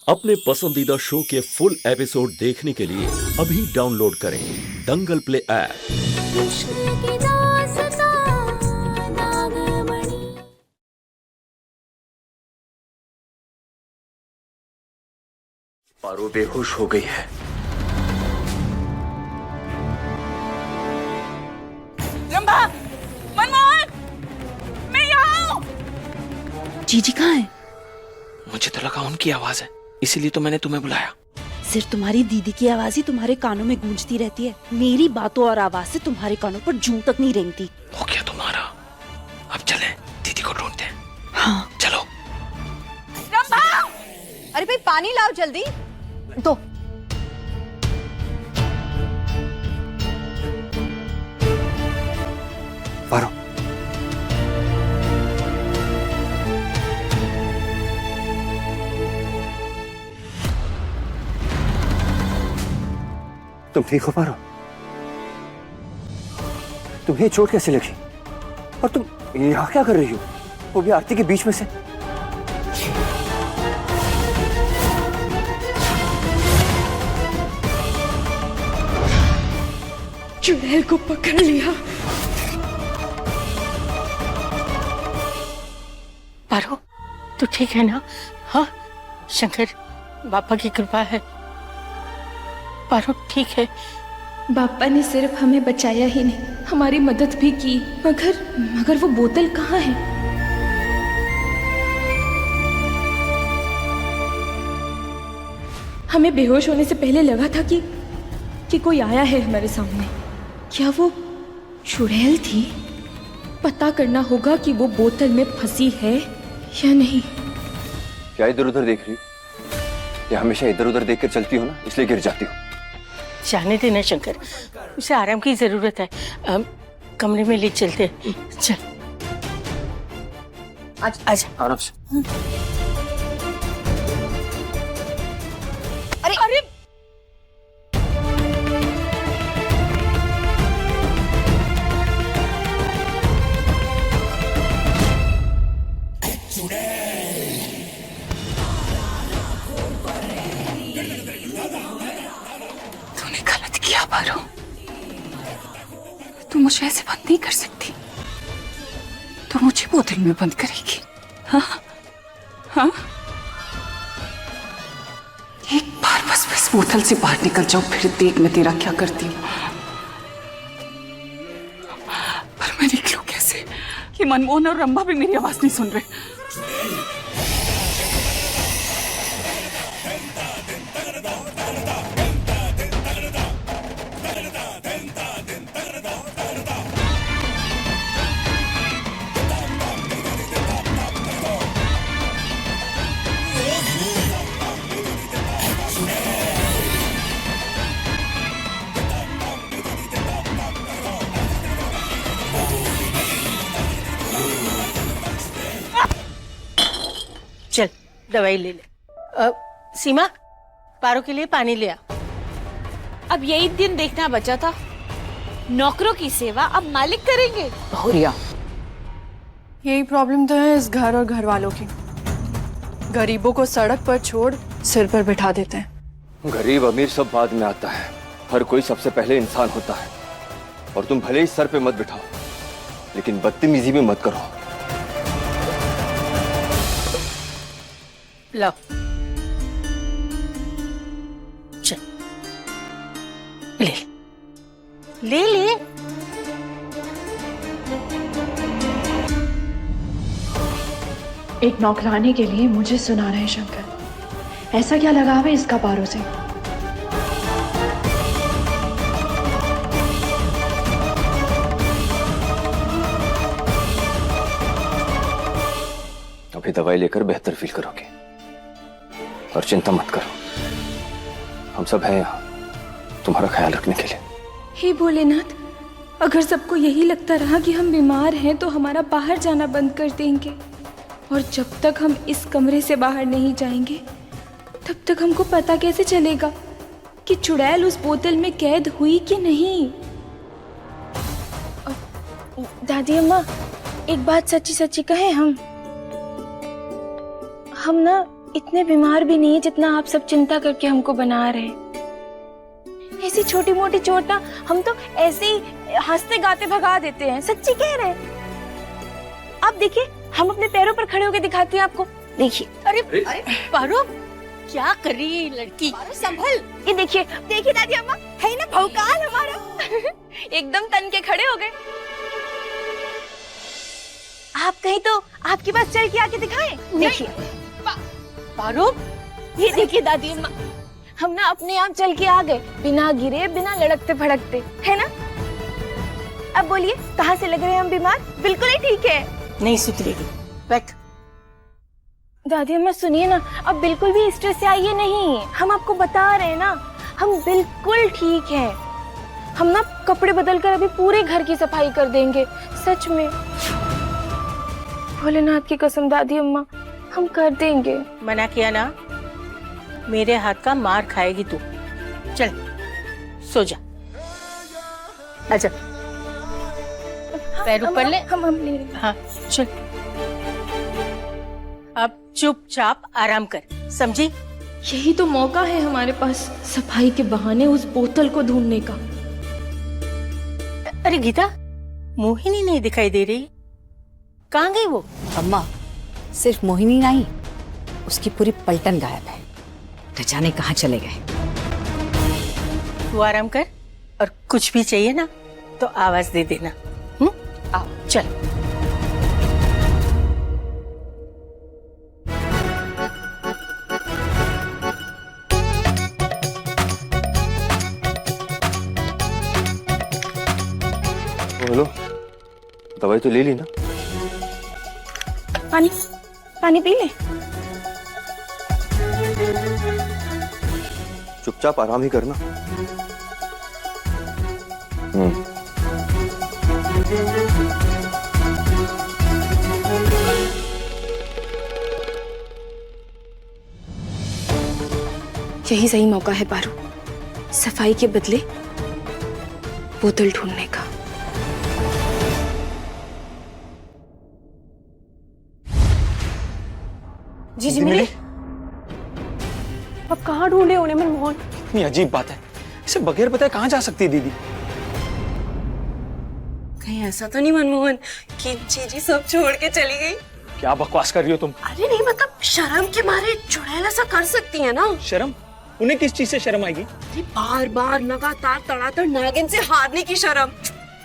अपने पसंदीदा शो के फुल एपिसोड देखने के लिए अभी डाउनलोड करें दंगल प्ले ऐप। पारो बेहोश हो गई है। रंभा, मनमोहन, मैं यहाँ हूँ। जीजी कहाँ है? मुझे तो लगा उनकी आवाज है, इसीलिए तो मैंने तुम्हें बुलाया। सिर्फ तुम्हारी दीदी की आवाज ही तुम्हारे कानों में गूंजती रहती है। मेरी बातों और आवाज से तुम्हारे कानों पर जूं तक नहीं रेंगती। हो गया तुम्हारा। अब चले दीदी को ढूंढते हैं। हाँ चलो। रंभा, अरे भाई पानी लाओ जल्दी। दो। पारो, तुम ठीक हो पारो? तुम्हें चोट कैसे लगी? और तुम यहाँ क्या कर रही हो? वो भी आरती के बीच में से। चुड़ैल को पकड़ लिया। पारो, तू ठीक है ना? हाँ, शंकर बापा की कृपा है। पारो ठीक है। बापा ने सिर्फ हमें बचाया ही नहीं, हमारी मदद भी की। मगर वो बोतल कहाँ है? हमें बेहोश होने से पहले लगा था कि कोई आया है हमारे सामने। क्या वो चुड़ैल थी? पता करना होगा कि वो बोतल में फंसी है या नहीं। क्या इधर उधर देख रही हो? या हमेशा इधर उधर देखकर चलती हो ना, इसलिए गिर जाती हो। जाने देना शंकर, उसे आराम की जरूरत है। कमरे में ले चलते हैं। चल आजा। आराम से। अरे तूने गलत किया पारो। तू मुझे ऐसे बंद नहीं कर सकती। तू मुझे बोतल में बंद करेगी? हाँ हाँ, एक बार बस इस बोतल से बाहर निकल जाओ, फिर देख मैं तेरा क्या करती हूँ। पर मैं निकलूं कैसे कि मनमोहन और रंभा भी मेरी आवाज नहीं सुन रहे? चल दवाई ले ले। सीमा, पारो के लिए पानी ले आ। अब यही दिन देखना बचा था। नौकरों की सेवा अब मालिक करेंगे। बहुरिया, यही प्रॉब्लम तो है इस घर और घर वालों की। गरीबों को सड़क पर छोड़ सिर पर बिठा देते हैं। गरीब अमीर सब बाद में आता है, हर कोई सबसे पहले इंसान होता है। और तुम भले ही सर पे मत बिठाओ, लेकिन बदतमीजी भी मत करो। लो चल, ले ले ले। एक नौकरानी के लिए मुझे सुना रहे शंकर। ऐसा क्या लगाव है इसका पारो से? अभी दवाई लेकर बेहतर फील करोगे। और चिंता मत करो, हम सब हैं यहाँ तुम्हारा ख्याल रखने के लिए। हे भोलेनाथ, अगर सबको यही लगता रहा कि हम बीमार हैं तो हमारा बाहर जाना बंद कर देंगे। और जब तक हम इस कमरे से बाहर नहीं जाएंगे तब तक हमको पता कैसे चलेगा कि चुड़ैल उस बोतल में कैद हुई कि नहीं। दादी अम्मा, एक बात सच्ची सच्ची कहें, हम ना इतने बीमार भी नहीं है जितना आप सब चिंता करके हमको बना रहे हैं। ऐसी छोटी मोटी चोट ना हम तो ऐसे ही हंसते गाते भगा देते हैं। सच्ची कह रहे हैं। आप देखिए, हम अपने पैरों पर खड़े होकर दिखाते हैं आपको। देखिए। अरे पारो, क्या कर रही है ये लड़की? संभल। ये देखिए देखिए दादी अम्मा, है ना भौकाल हमारा। एकदम तन के खड़े हो गए। आप कहीं तो आपके पास चल के आके दिखाएं। देखिए पारो, ये देखिए दादी अम्मा, हम ना अपने आप चल के आ गए, बिना गिरे, बिना लड़कते भड़कते, है ना? अब बोलिए, कहाँ से लग रहे हैं हम बीमार? बिल्कुल ही ठीक है। नहीं सुधरेगी। बैठ। दादी अम्मा सुनिए ना, अब बिल्कुल भी स्ट्रेस से आइए नहीं। हम आपको बता रहे हैं ना, हम बिल्कुल ठीक हैं। हम ना कपड़े बदल कर अभी पूरे घर की सफाई कर देंगे। सच में, भोलेनाथ की कसम दादी अम्मा, हम कर देंगे। मना किया ना, मेरे हाथ का मार खाएगी तू। चल सो जा। अच्छा पैर ऊपर ले। हम ले रहे हैं। हाँ चल, अब चुपचाप आराम कर, समझी? यही तो मौका है हमारे पास सफाई के बहाने उस बोतल को ढूंढने का। अरे गीता, मोहिनी नहीं दिखाई दे रही, कहाँ गई वो? अम्मा, सिर्फ मोहिनी नहीं, उसकी पूरी पलटन गायब है। न जाने कहाँ चले गए। तू आराम कर, और कुछ भी चाहिए ना तो आवाज दे देना। आओ चल। हेलो, दवाई तो ले ली ना? पानी पानी पी ले। चुपचाप आराम ही करना। यही सही मौका है पारू, सफाई के बदले बोतल ढूंढने का। जीजी मिले? अब कहाँ ढूंढे उन्हें मनमोहन? इतनी अजीब बात है, इसे बगैर बताए कहाँ जा सकती है दीदी? कहीं ऐसा तो नहीं मनमोहन कि जीजी सब छोड़ के चली गई? क्या बकवास कर रही हो तुम? अरे नहीं, मतलब शर्म के मारे चुड़ैल ऐसा कर सकती है ना। शर्म? उन्हें किस चीज से शर्म आएगी? बार बार लगातार तड़ातड़ नागिन से हारने की शर्म।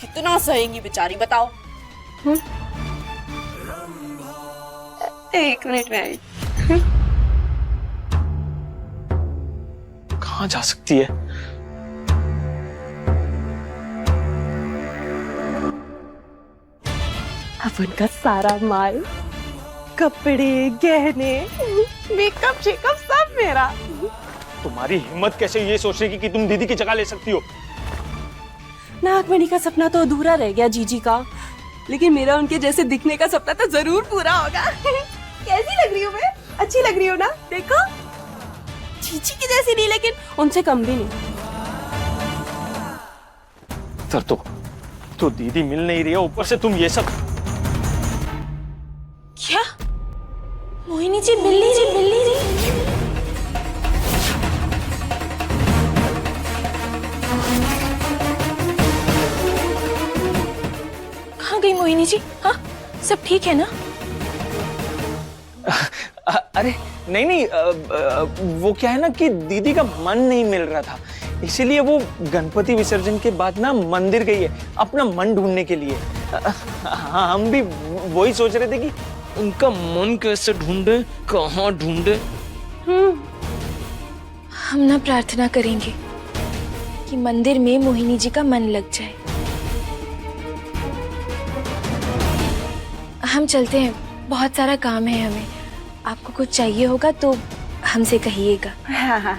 कितना सहेंगी बेचारी, बताओ। एक मिनट में। कहाँ जा सकती है? अब उनका सारा माल, कपड़े, गहने, मेकअप शेकअप सब मेरा। तुम्हारी हिम्मत कैसे ये सोचने की कि तुम दीदी की जगह ले सकती हो? नागमणि का सपना तो अधूरा रह गया जीजी का, लेकिन मेरा उनके जैसे दिखने का सपना तो जरूर पूरा होगा। कैसी लग रही हूँ मैं? अच्छी लग रही हूँ ना? देखो, जीजी की जैसी नहीं, लेकिन उनसे कम भी नहीं। सर तो दीदी मिल नहीं रही है, ऊपर से तुम ये सब। क्या? मोहिनी जी मिल नहीं रही? कहाँ गई मोहिनी जी? हाँ, सब ठीक है ना? अरे नहीं, वो क्या है ना कि दीदी का मन नहीं मिल रहा था, इसीलिए वो गणपति विसर्जन के बाद ना मंदिर गई है अपना मन ढूंढने के लिए। हाँ, हम भी वही सोच रहे थे कि उनका मन कैसे ढूंढे, कहाँ ढूंढे। हम ना प्रार्थना करेंगे कि मंदिर में मोहिनी जी का मन लग जाए। हम चलते हैं, बहुत सारा काम है हमें। आपको कुछ चाहिए होगा तो हमसे कहिएगा। हाँ।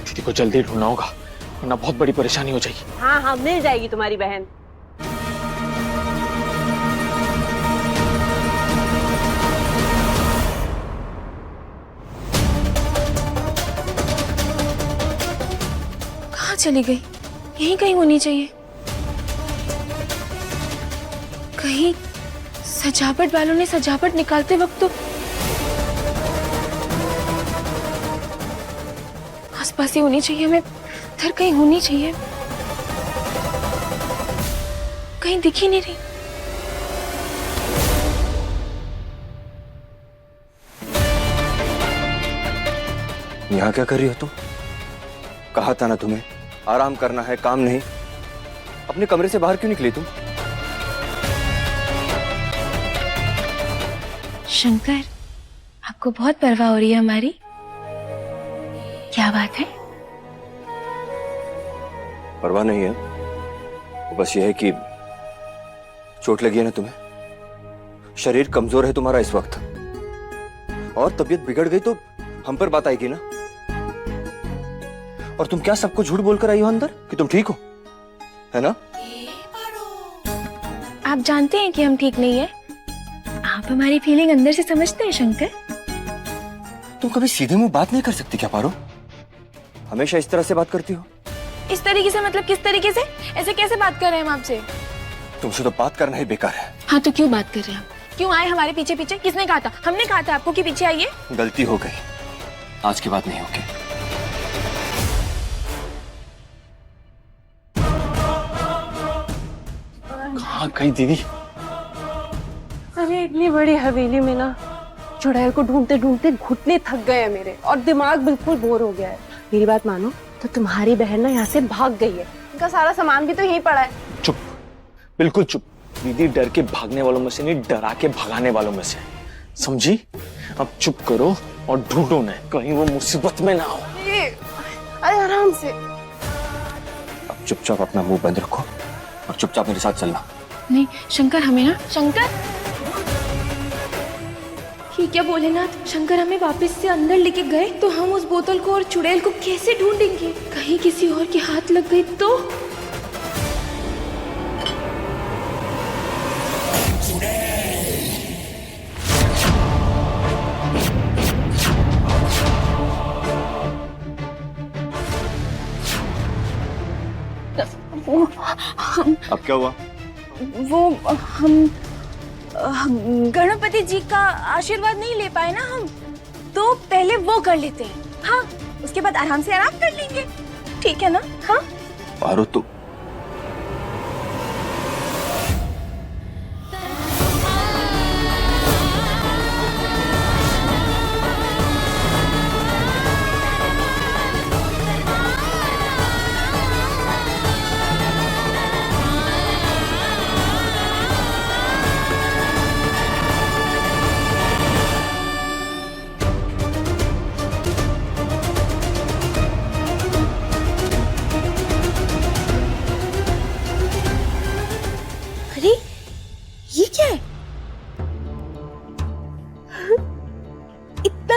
दीदी को जल्दी ढूंढना होगा, वरना बहुत बड़ी परेशानी हो जाएगी। हाँ, मिल जाएगी तुम्हारी बहन। कहाँ चली गई? यहीं कहीं होनी चाहिए। कहीं सजावट वालों ने सजावट निकालते वक्त तो आसपास ही होनी चाहिए, हमें इधर कहीं होनी चाहिए, कहीं दिख ही नहीं रही। यहाँ क्या कर रही हो तुम? कहा था ना तुम्हें आराम करना है, काम नहीं। अपने कमरे से बाहर क्यों निकली तुम? शंकर, आपको बहुत परवाह हो रही है हमारी। क्या बात है? परवाह नहीं है, वो बस ये है कि चोट लगी है ना तुम्हें, शरीर कमजोर है तुम्हारा इस वक्त, और तबीयत बिगड़ गई तो हम पर बात आएगी ना। और तुम क्या सबको झूठ बोलकर आई हो अंदर कि तुम ठीक हो, है ना? आप जानते हैं कि हम ठीक नहीं है। आप हमारी फीलिंग अंदर से समझते हैं शंकर। तुम कभी सीधे मुंह बात नहीं कर सकती क्या पारो? हमेशा इस तरह से बात करती हो। इस तरीके से मतलब किस तरीके से? ऐसे कैसे बात कर रहे हैं हम आपसे? तुमसे तो बात करना ही बेकार है। हाँ तो क्यों बात कर रहे हैं आप? क्यों आए हमारे पीछे पीछे? किसने कहा था? हमने कहा था आपको कि पीछे आइए? गलती हो गई, आज की बात नहीं होगी। कहाँ गई दीदी? अरे इतनी बड़ी हवेली में ना चुड़ैल को ढूंढते ढूंढते घुटने थक गए हैं मेरे, और दिमाग बिल्कुल बोर हो गया है। मेरी बात मानो तो तुम्हारी बहन ना यहाँ से भाग गई है, उनका सारा सामान भी तो यहीं पड़ा है। चुप, बिल्कुल चुप। दीदी डर के भागने वालों में से नहीं, डरा के भगाने वालों में से, समझी? अब चुप करो और ढूंढो ना, कहीं वो मुसीबत में ना हो। अरे आराम से। अब चुपचाप अपना मुंह बंद रखो और चुपचाप मेरे साथ चलना। नहीं शंकर, हमें ना शंकर, ये क्या भोलेनाथ, शंकर हमें वापस से अंदर लेके गए तो हम उस बोतल को और चुड़ैल को कैसे ढूंढेंगे? कहीं किसी और के हाथ लग गई तो? अब क्या हुआ? वो हम गणपति जी का आशीर्वाद नहीं ले पाए ना हम, तो पहले वो कर लेते हैं। हाँ, उसके बाद आराम से आराम कर लेंगे, ठीक है ना? हाँ पारो तो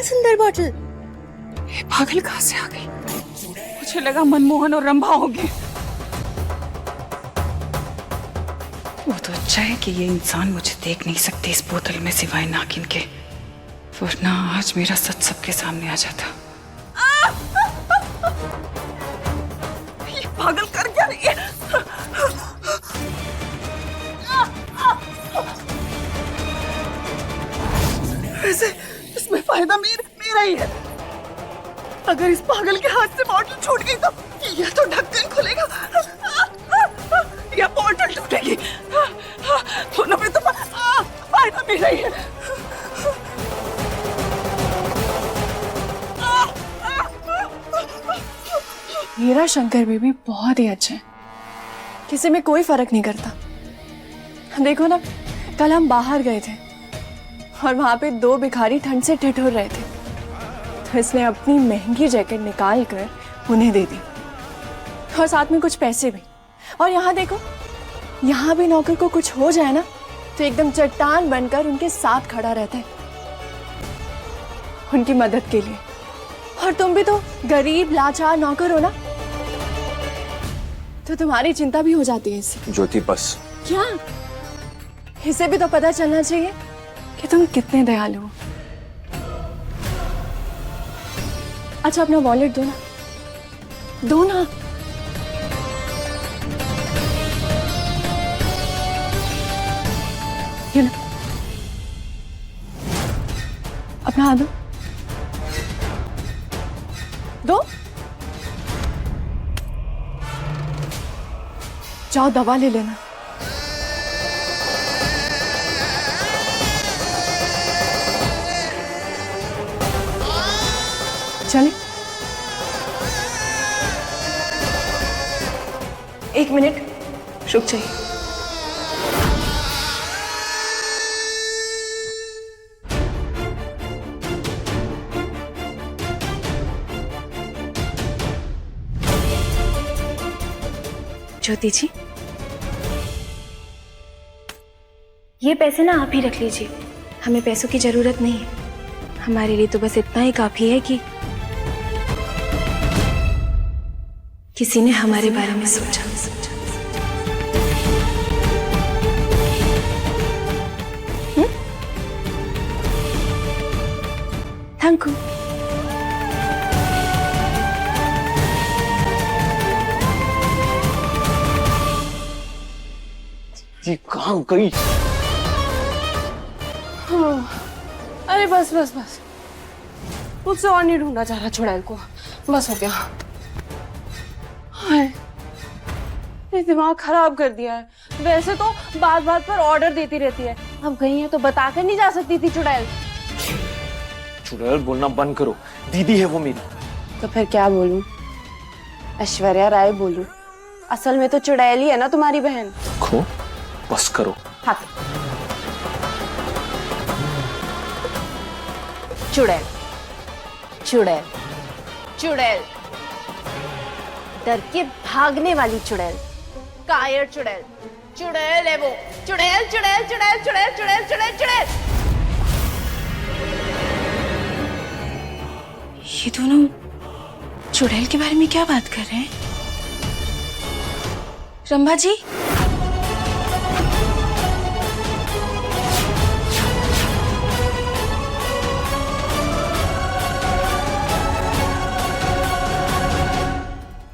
सुंदर बॉटल। ये पागल कहाँ से आ गई? मुझे लगा मनमोहन और रंभा होंगे। वो तो अच्छा है कि ये इंसान मुझे देख नहीं सकते इस बोतल में सिवाय नागिन के, वरना आज मेरा सच सबके सामने आ जाता। ये पागल कर क्या रही है? वैसे इसमें फायदा मेरा ही है। अगर इस पागल के हाथ से बॉटल छूट गई तो या तो ढक्कन खुलेगा या बॉटल टूटेगी। दोनों में तो फायदा मेरा ही है। मेरा शंकर बेबी बहुत ही अच्छा है, किसी में कोई फर्क नहीं करता। देखो ना, कल हम बाहर गए थे और वहां पे दो भिखारी ठंड से ठिठुर रहे थे, तो इसने अपनी महंगी जैकेट निकाल कर उन्हें दे दी और साथ में कुछ पैसे भी। और यहाँ देखो, यहाँ भी नौकर को कुछ हो जाए ना तो एकदम चट्टान बनकर उनके साथ खड़ा रहता है उनकी मदद के लिए। और तुम भी तो गरीब लाचार नौकर हो ना, तो तुम्हारी चिंता भी हो जाती है इससे। ज्योति बस। क्या? इसे भी तो पता चलना चाहिए कि तुम कितने दयालु हो। अच्छा अपना वॉलेट दो ना, दो ना। ये लो, अपना हाथ दो। दो, जाओ दवा ले लेना। चले, 1 मिनट रुक जाइए। ज्योति जी, ये पैसे ना आप ही रख लीजिए, हमें पैसों की जरूरत नहीं है। हमारे लिए तो बस इतना ही काफी है कि किसी ने हमारे बारे में सोचा। Thank you. जी कहाँ गई? अरे बस बस बस, मुझसे और नहीं ढूंढा जा रहा चुड़ैल को, बस हो गया। हाय, ये दिमाग खराब कर दिया है। वैसे तो बात बात पर ऑर्डर देती रहती है, अब गई है तो बताकर नहीं जा सकती थी चुड़ैल। चुड़ैल बोलना बंद करो, दीदी है वो मेरी। तो फिर क्या बोलूं? ऐश्वर्या राय बोलूं? असल में तो चुड़ैल ही है ना तुम्हारी बहन। खो, बस करो। हाथ। चुड़ैल, चुड़ैल, चुड़ैल, डर के भागने वाली चुड़ैल, कायर चुड़ैल, चुड़ैल है वो, चुड़ैल चुड़ैल चुड़ैल चुड़ैल चुड़ैल चुड़ैल चुड़ैल। ये दोनों चुड़ैल के बारे में क्या बात कर रहे हैं? रंभा जी,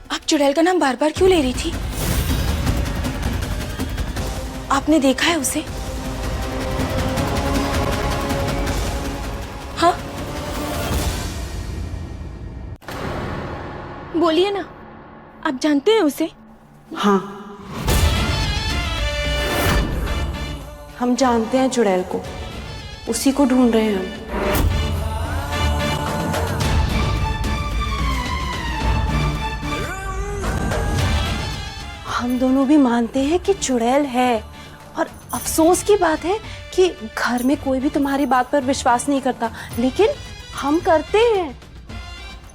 आप चुड़ैल का नाम बार बार क्यों ले रही थी? आपने देखा है उसे? हाँ, बोलिए ना, आप जानते हैं उसे? हाँ, हम जानते हैं चुड़ैल को, उसी को ढूंढ रहे हैं हम। हम दोनों भी मानते हैं कि चुड़ैल है, और अफसोस की बात है कि घर में कोई भी तुम्हारी बात पर विश्वास नहीं करता, लेकिन हम करते हैं।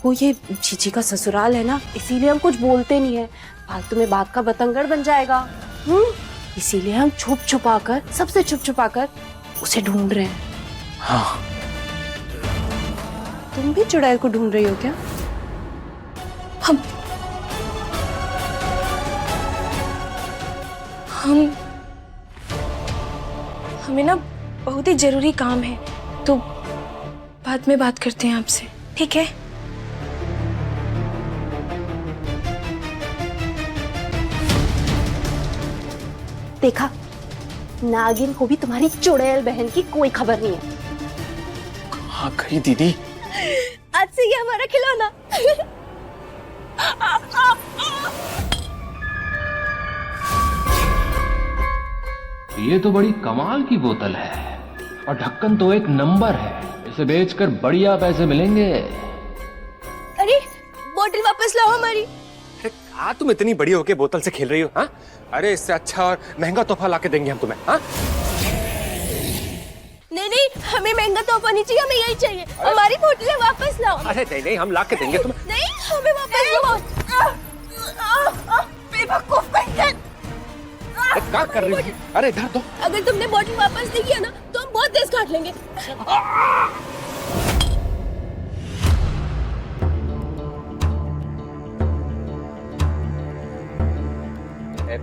वो ये जीजी का ससुराल है ना, इसीलिए हम कुछ बोलते नहीं है, फालतू में बात का बतंगड़ बन जाएगा। इसीलिए हम छुप छुपा कर, सबसे छुप छुपा कर उसे ढूंढ रहे हैं। हाँ। तुम भी चुड़ैल को ढूंढ रही हो क्या? हमें ना बहुत ही जरूरी काम है, तो बाद में बात करते हैं आपसे, ठीक है? देखा, नागिन को भी तुम्हारी चुड़ैल बहन की कोई खबर नहीं है। कहाँ गई दीदी? आज से ये हमारा खिलौना। ये तो बड़ी कमाल की बोतल है, और ढक्कन तो एक नंबर है। इसे बेचकर बढ़िया पैसे मिलेंगे। अरे बोतल वापस लाओ हमारी। अरे कहाँ तुम इतनी बड़ी होके बोतल से खेल रही हो? हाँ, अरे इससे अच्छा और महंगा तोहफा लाके देंगे हम तुम्हें। हाँ, नहीं नहीं, हमें महंगा तोहफा नहीं चाहिए, हमें यही चाहिए। हमारी बोतलें वापस लाओ। अरे नहीं नहीं, हम लाके देंगे तुम्हें। नहीं, हमें वापस लाओ। बेवकूफ बहन। क्या कर रही हो? अरे इधर दो। अगर तुमने बोतल वापस नहीं किया ना, तो हम बहुत तेज काट लेंगे।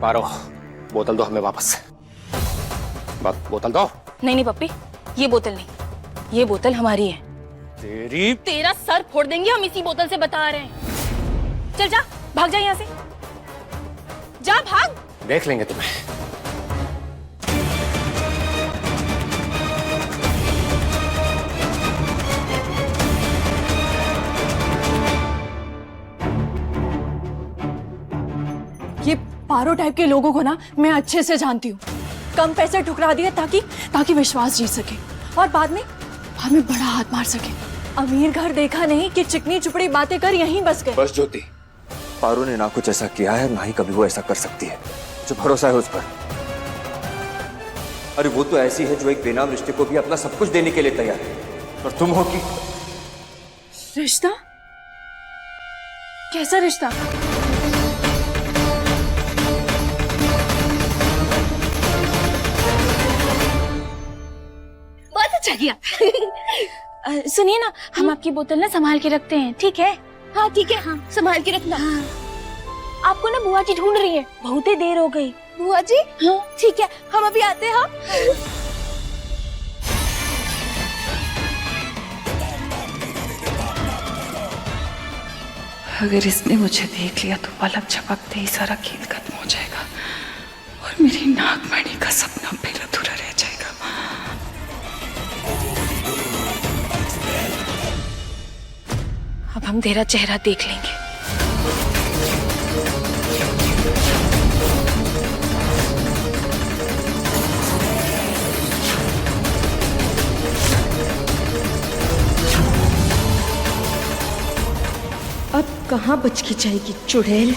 पारो, बोतल दो हमें वापस। बोतल दो। नहीं नहीं पप्पी, ये बोतल नहीं, ये बोतल हमारी है। तेरा सर फोड़ देंगे हम इसी बोतल से, बता रहे हैं। चल जा, भाग जा यहाँ से, जा भाग। देख लेंगे तुम्हें। पारो टाइप के लोगों को ना मैं अच्छे से जानती हूँ। कम पैसे ठुकरा दिए ताकि विश्वास जीत सके और बाद में बड़ा हाथ मार सके। अमीर घर देखा नहीं कि चिकनी चुपड़ी बातें कर यहीं बस गए। बस ज्योति, पारो ने ना कुछ ऐसा किया है ना ही कभी वो ऐसा कर सकती है। जो भरोसा है उस पर। अरे वो तो ऐसी है जो एक बेनाम रिश्ते को भी अपना सब कुछ देने के लिए तैयार है, और तुम हो कि रिश्ता? कैसा रिश्ता? बहुत अच्छा किया। सुनिए ना, हम आपकी बोतल ना संभाल के रखते हैं, ठीक है? हाँ ठीक है, हाँ संभाल के रखना। आपको ना बुआ जी ढूंढ रही है, बहुत ही देर हो गई। बुआ जी? हाँ ठीक है, हम अभी आते हैं। हाँ अगर इसने मुझे देख लिया तो पलक झपकते ही सारा खेल खत्म हो जाएगा और मेरी नागमणि का सपना फिर अधूरा रह जाएगा। अब हम तेरा चेहरा देख लेंगे। अब कहाँ बच की जाएगी चुड़ैल।